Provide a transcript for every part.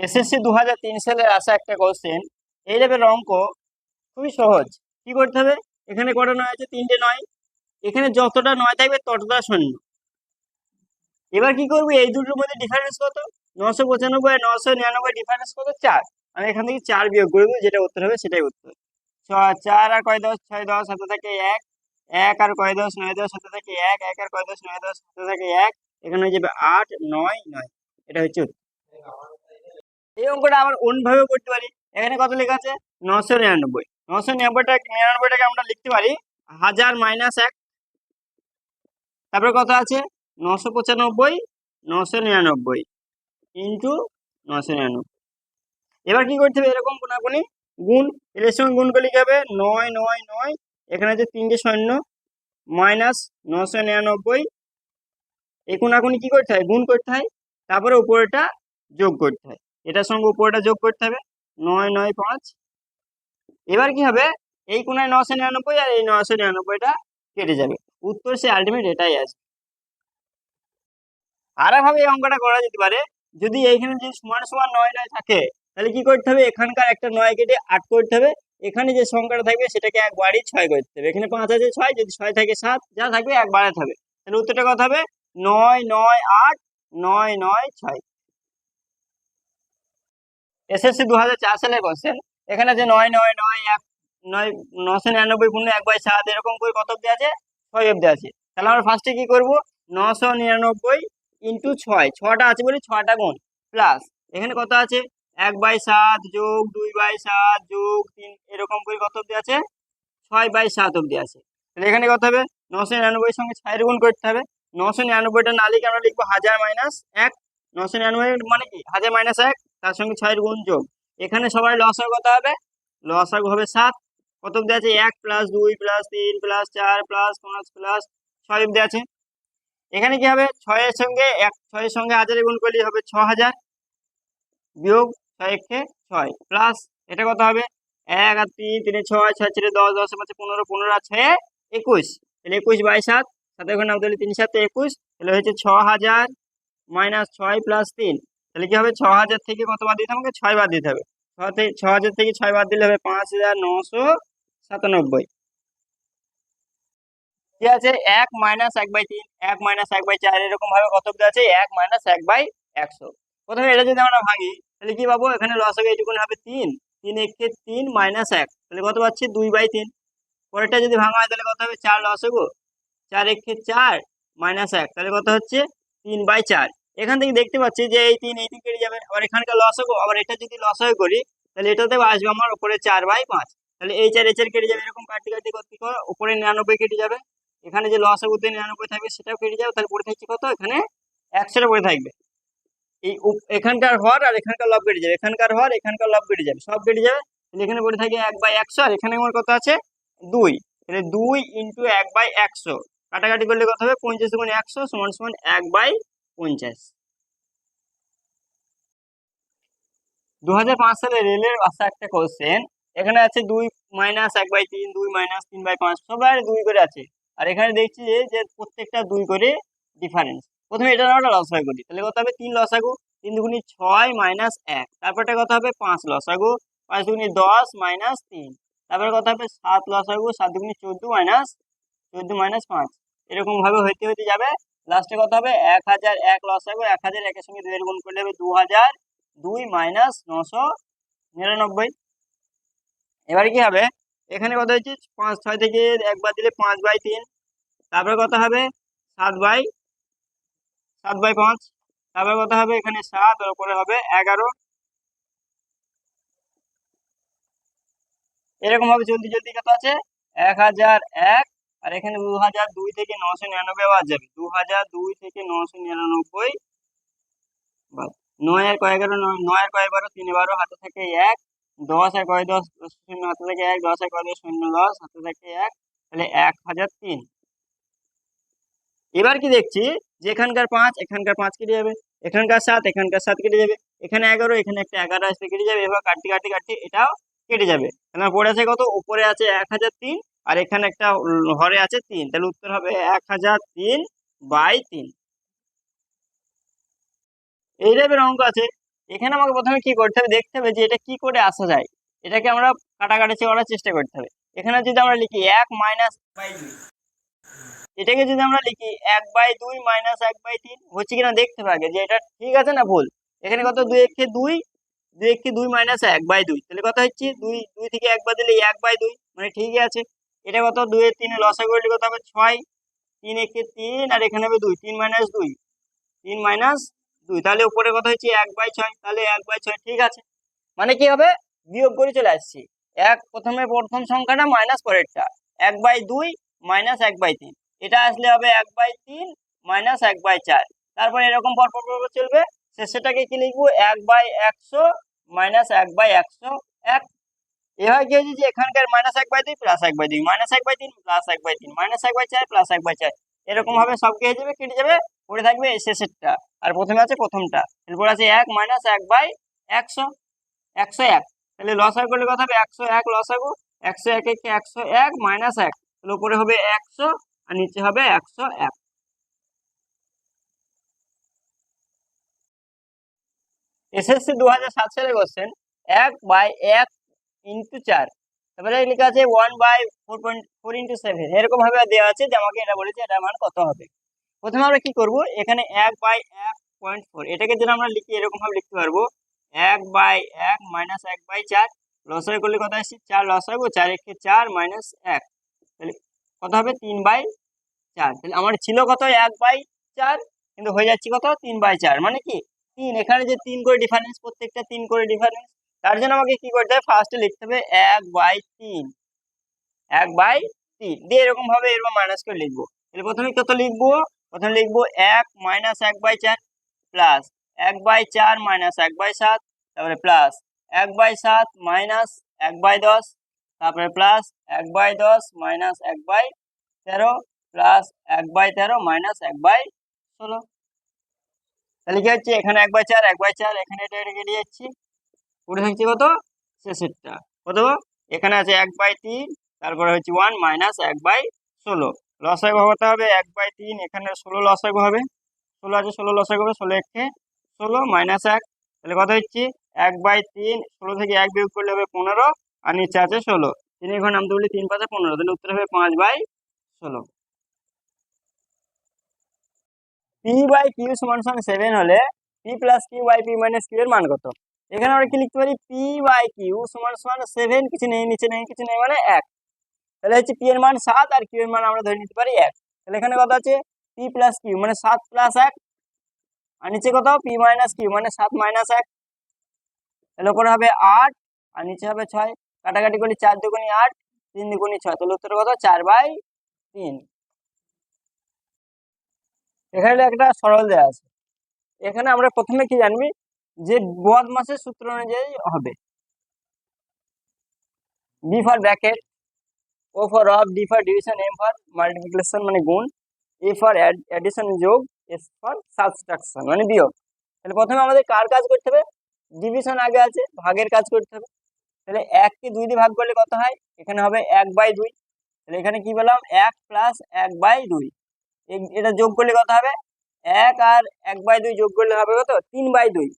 SSC 2003 সালের আসা একটা কোশ্চেন। এই লেভেলের অঙ্ক, খুবই সহজ। কি করতে হবে? এখানে কটা নয় আছে? 3টে নয়। এখানে যতটা নয় থাকবে ততটা শূন্য। এবার কি করবি? এই দুটোর মধ্যে ডিফারেন্স কত? 995 আর 999 ডিফারেন্স কত? 4। আমি এখান থেকে 4 বিয়োগ করবো, যেটা উত্তর হবে সেটাই উত্তর। 4 আর কয় 10? 6 10, হাতে থাকে 1। 1 আর কয় 10? 9 10, হাতে থাকে 1। 1 আর কয় 10? 9 10, হাতে থাকে 1। এখানে হয়ে যাবে 8 9 9। এটা হচ্ছে উত্তর। এই অঙ্কটা আবার অন্যভাবে করতে পারি। এখানে কত লেখা আছে? 999। 999টাকে আমরা লিখতে পারি 1000 মাইনাস 1। তারপরে কত আছে? 995 999 ইন্টু 999। এবার কি করতে হবে? এরকম কোনাকুনি গুণ, এর সঙ্গে গুণ করলে কি হবে? 9 9 9। এখানে আছে 3টে শূন্য মাইনাস 999। এই কোনাকুনি কি করতে হয়? গুণ করতে হয়। তারপরে উপরেটা যোগ করতে হয়। এটার সঙ্গে উপরেটা যোগ করতে হবে। 9 9 5। এবার কি হবে? এই কোনায় 999 আর এই 999টা কেটে যাবে। উত্তর সে আলটিমেট এটাই আসবে। আর ভাবে এই অঙ্কটা করা যেতে পারে, যদি এইখানে যদি সমান সমান 9 9 থাকে, তাহলে কি করতে হবে? এখানকার একটা 9 কেটে 8 করতে হবে। এখানে যে সংখ্যাটা থাকবে সেটাকে একবারই 6 করতে হবে। এখানে 5 আছে 6, যদি 6 থাকে 7, যা থাকবে একবারে থাকবে। তাহলে উত্তরটা কত হবে? 9 9 8 9 9 6। এসএসসি 2004 সালের কোশ্চেন। এখানে যে 9 9 9 1 9 999 পূর্ণ 1/7 এরকম করে কত অব্দি আছে? 6 অব্দি আছে। তাহলে আমরা ফার্স্টে কি করব? 999 ইন্টু 6, 6টা আছে বলে 6টা গুণ, প্লাস এখানে কত আছে? 1/7 যোগ 2/7 যোগ 3, এরকম করে কত অব্দি আছে? 6/7 অব্দি আছে। তাহলে এখানে কত হবে? 999 সঙ্গে 6 গুণ করতে হবে। 999টা না লিখে আমরা লিখবো 1000 মাইনাস 1। 999 মানে কি? 1000 মাইনাস 1, তার সঙ্গে 6 গুণ যোগ। এখানে সবাই লসাগু কত হবে? লসাগু হবে 7। কত অব্দি আছে? 1 plus 2 plus 3 plus 4 plus 5 plus 6 অব্দি আছে। এখানে কি হবে? 6 এর সঙ্গে 1000 গুণ করলে হবে 6000, বিয়োগ 6 কে 6 প্লাস এটা কত হবে? 1 আর 3 3 6 6 4 10 10 5 15 15 আর 6 21। তাহলে 21/7, সাথে ওখানে নাও তাহলে 3 7 21। তাহলে হচ্ছে 6000 মাইনাস 6 প্লাস 3। তাহলে কি হবে? 6000 থেকে কত বাদ দিতে হবে? 6 বাদ দিতে হবে। 6000 থেকে 6 বাদ দিলে হবে 5997। কি আছে? 1 মাইনাস 1/3, 1 মাইনাস 1/4, এরকম ভাবে কত অব্দি আছে? 1 মাইনাস 1/100। প্রথমে এটা যদি আমরা ভাঙি, তাহলে কি পাবো? এখানে লসাগু এইটুকুন হবে 3। 3 একে 3 মাইনাস 1, তাহলে কত পাচ্ছি? 2/3। পরেরটা যদি ভাঙা হয় তাহলে কত হবে? 4 লসাগু, 4 একে 4 মাইনাস 1, তাহলে কত হচ্ছে? 3/4। এখান থেকে দেখতে পাচ্ছি যে এই 3 কেটে যাবে। আবার এখানকার লসাগু, আবার এটা যদি লসাগু করি, তাহলে এটাতে আসবে আমার উপরে 4/5। তাহলে এই 4 কেটে যাবে। এরকম কাটতে কাটতে করতে উপরে 99 কেটে যাবে। এখানে যে লসাগুতে 99 থাকবে সেটাও কেটে যাবে। তাহলে পড়ে থাকছে কত? এখানে 100 পড়ে থাকবে। এই এখানকার হর আর এখানকার লব কেটে যাবে, এখানকার হর এখানকার লব কেটে যাবে, সব কেটে যাবে। তাহলে এখানে পড়ে থাকে 1/100, আর এখানে আমার কত আছে? 2। তাহলে 2 ইন্টু 1/100 কাটাকাটি করলে কত হবে? 50 গুণ 100 সমান সমান 1/50। 2005 সালে রেলের আসা একটা কোশ্চেন। এখানে আছে 2 মাইনাস 1/3, 2 মাইনাস 3/5, সবার 2 করে আছে। আর এখানে দেখছি যে প্রত্যেকটা 2 করে ডিফারেন্স। প্রথমে এটা আমরা লসাগু করি, তাহলে কত হবে? 3 লসাগু, 3 দুগুণি 6 মাইনাস 1। তারপরটা কত হবে? 5 লসাগু, 5 দুগুণি 10 মাইনাস 3। তারপরে কত হবে? 7 লসাগু, 7 দুগুণি 14 মাইনাস 14 মাইনাস 5। এরকম ভাবে হইতে হইতে যাবে। লাস্টে কত হবে? 1001 লসাগু, 1000 একের সঙ্গে 2 এর গুণ করলে হবে 2000, 2 মাইনাস 999। এবারে কি হবে? এখানে কত হচ্ছে? 5 6 থেকে একবার দিলে 5/3। তারপরে কত হবে? 7/5। তারপরে কত হবে? এখানে 7, আর উপরে হবে 11। এরকম ভাবে চলতে চলতে কত আছে? 1001। আর এখানে 2002 থেকে 999 বাদ যাবে। 2002 থেকে 999 বাদ। 9 আর কয় 11, 9 আর কয় 12, 3 12, হাতে থাকে 1। 10 আর কয় 10, 0 হাতে থাকে 1। 10 আর কয় 10, 0 10, হাতে থাকে 1। তাহলে 1003। এবার কি দেখছি? যে এখানকার 5 এখানকার 5 কেটে যাবে, এখানকার 7 এখানকার 7 কেটে যাবে, এখানে 11 এখানে একটা 11 আসলে কেটে যাবে। এবার কাটতে কাটতে কাটতে এটাও কেটে যাবে। তাহলে পড়ে আছে কত? উপরে আছে 1003, আর এখানে একটা হরে আছে 3। তাহলে উত্তর হবে 1003/3। এই টাইপের অঙ্ক আছে। এখানে আমাকে প্রথমে কি করতে হবে, দেখতে হবে যে এটা কি করে আসা যায়, এটাকে আমরা কাটাকাটি করার চেষ্টা করতে হবে। এখানে যদি আমরা লিখি 1 মাইনাস বাই 2, এটাকে যদি আমরা লিখি 1/2 মাইনাস 1/3, হচ্ছে কিনা দেখতে হবে আগে যে এটা ঠিক আছে না ভুল। এখানে কত, 2 একে 2, 2 একে 2 মাইনাস 1/2, তাহলে কত হচ্ছে 2, 2 থেকে 1 বাদ দিলে 1/2, মানে ঠিকই আছে। এটা কত, 2 এর 3 লসাগু করলে কত হবে 6, 3 একে 3 আর এখানে হবে 2, 3 মাইনাস 2, 3 মাইনাস 2, তাহলে উপরে কত হচ্ছে 1/6, তাহলে 1/6 ঠিক আছে। মানে কি হবে, বিয়োগ করে চলে আসছি, প্রথমে প্রথম সংখ্যাটা মাইনাস পরেরটা, 1/2 মাইনাস 1/3, এটা আসলে হবে 1/3 মাইনাস 1/4, তারপর এরকম পরপর পরপর চলবে। শেষেরটাকে কি লিখবো, 1/100 মাইনাস 1/100 1। এভাবে কি হয়েছে যে এখানকার minus 1/2 plus 1/2 minus 1/3 plus 1/3 minus 1/4 plus 1/4, এরকম ভাবে সব কি হয়ে যাবে, কেটে যাবে, পড়ে থাকবে এই শেষেরটা। আর প্রথমে আছে প্রথমটা, এরপর আছে 1 মাইনাস 1/100, 101, তাহলে লসাগু করলে কত হবে 101 লসাগু, 101 একে 101 মাইনাস 1, তাহলে উপরে হবে 100 আর নিচে হবে 101। এসএসসি 2007 সালে কোশ্চেন, 1/1 ইন্টু 4, তারপরে লেখা আছে 1/4.4 ইন্টু 7, এরকম ভাবে দেওয়া আছে যে আমাকে এটা বলেছে এটা মান কত হবে। প্রথমে আমরা কি করব, এখানে 1/1.4, এটাকে যদি আমরা লিখি এরকম ভাবে লিখতে পারবো 1/1 মাইনাস 1/4, লসাগু করলে কত আসছে 4 লসাগু, 4 একে 4 মাইনাস 1, তাহলে কত হবে 3/4। তাহলে আমার ছিল কত 1/4, কিন্তু হয়ে যাচ্ছে কত 3/4, মানে কি 3, এখানে যে 3 করে ডিফারেন্স, প্রত্যেকটা 3 করে ডিফারেন্স, তার জন্য আমাকে কি করতে হবে, ফার্স্টে লিখতে হবে 1/3, 1/3 দিয়ে এরকম ভাবে এরকম মাইনাস করে লিখবো। তাহলে প্রথমে কত লিখবো, প্রথমে লিখবো 1 মাইনাস 1/4 প্লাস 1/4 মাইনাস 1/7, তারপরে প্লাস 1/7 মাইনাস 1/10, তারপরে প্লাস 1/10 মাইনাস 1/13 প্লাস 1/13 মাইনাস 1/16। তাহলে কি হচ্ছে, এখানে 1/4 1/4, এখানে এটা কেটে যাচ্ছি, পড়ে থাকছে কত শেষেরটা কত, এখানে আছে 1/3, তারপরে হচ্ছে 1 মাইনাস 1/16, লসাগু হতে হবে 1/3, এখানে 16 লসাগু হবে, 16 আছে 16 লসাগু হবে, 16 একে 16 মাইনাস 1, তাহলে কত হচ্ছে 1/3, 16 থেকে 1 বিয়োগ করলে হবে 15, আর নিচে আছে 16, 3 ঘর নামতে বলি 3 5 15, তাহলে উত্তর হবে 5/16। p/q সমান 7 হলে p plus q by p minus q এর মান কত। এখানে আমরা কি লিখতে পারি, p/q সমান 7, কিছু নেই নিচে নেই কিছু নেই মানে 1, তাহলে হচ্ছে p এর মান 7 আর q এর মান আমরা ধরে নিতে পারি 1, তাহলে এখানে কত আছে p প্লাস q মানে 7 প্লাস 1, আর নিচে কত p মাইনাস q মানে 7 মাইনাস 1, তাহলে উপরে হবে 8 আর নিচে হবে 6, কাটাকাটি করি 4 দুগুণি 8, 3 দুগুণি 6, তাহলে উত্তর কত 4/3। এখানে একটা সরল দেওয়া আছে, এখানে আমরা প্রথমে কি জানবি যে বদমাসের সূত্র অনুযায়ী হবে, B for bracket, O for of, D for division, M for multiplication মানে গুণ, এ ফর অ্যাডিশন যোগ, এস ফর সাবট্রাকশন মানে বিয়োগ। তাহলে প্রথমে আমাদের কার কাজ করতে হবে, ডিভিশন আগে আছে, ভাগের কাজ করতে হবে। তাহলে 1 কে 2 দিয়ে ভাগ করলে কত হয়, এখানে হবে 1/2, তাহলে এখানে কি পেলাম 1 প্লাস 1/2, এটা যোগ করলে কত হবে 1 আর 1/2 যোগ করলে হবে কত 3/2,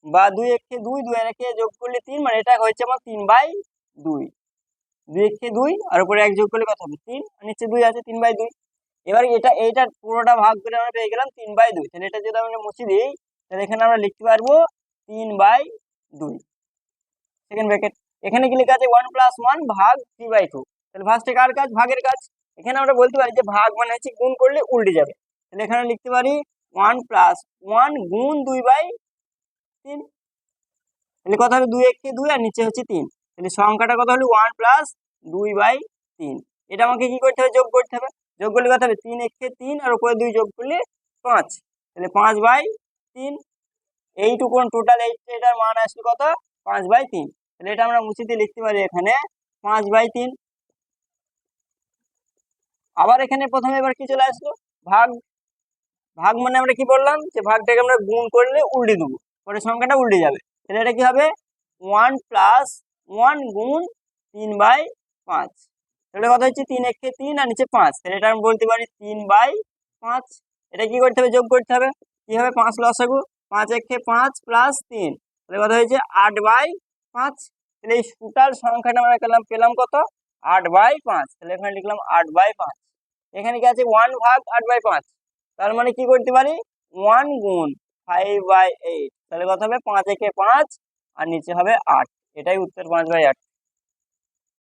বা 2 একে 2, 2 এর একে যোগ করলে 3, মানে এটা হচ্ছে আমার 3/2, 2 একে 2 আর উপরে 1 যোগ করলে কত হবে 3, আর নিচে 2 আছে 3/2। এবার এইটা পুরোটা ভাগ করে আমরা পেয়ে গেলাম 3/2, তাহলে এটা যদি আমরা মুছে দিই তাহলে এখানে আমরা লিখতে পারবো 3/2 সেকেন্ড ব্র্যাকেট। এখানে কি লেখা আছে 1 + 1 ভাগ 3/2, তাহলে ফার্স্টে কার কাজ, ভাগের কাজ। এখানে আমরা বলতে পারি যে ভাগ মানে হচ্ছে গুণ করলে উল্টে যাবে, তাহলে এখানে লিখতে পারি 1 + 1 গুণ 2/3, তাহলে কত হবে 2 একে 2 আর নিচে হচ্ছে 3, তাহলে সংখ্যাটা কত হলো 1 + 2/3। এটা আমাকে কি করতে হবে, যোগ করতে হবে, যোগ করলে কত হবে 3 একে 3 আর উপরে 2 যোগ করলে 5, তাহলে 5/3, এইটুকু টোটাল এটার মান আসলে কত 5/3, তাহলে এটা আমরা মুছে দিয়ে লিখতে পারি এখানে 5/3। আবার এখানে প্রথমে এবার কি চলে আসলো, ভাগ, ভাগ মানে আমরা কি বললাম যে ভাগটাকে আমরা গুণ করলে উল্টে দেবো, পরে সংখ্যাটা উল্টে যাবে, তাহলে এটা কি হবে 1 + 1 গুণ 3/5, তাহলে কত হচ্ছে 3 একে 3 আর নিচে 5, তাহলে এটা আমি বলতে পারি 3/5। এটা কি করতে হবে, যোগ করতে হবে, কি হবে 5 লসাগু, 5 একে 5 প্লাস 3, তাহলে কত হয়েছে 8/5। তাহলে এই টোটাল সংখ্যাটা আমরা পেলাম কত 8/5। তাহলে এখানে লিখলাম 8/5। এখানে কি আছে 1 ভাগ 8/5, তার মানে কি করতে পারি 1 গুণ 5/8। তাহলে কত হবে 5 একে 5 আর নিচে হবে 8। এটাই উত্তর 5/8।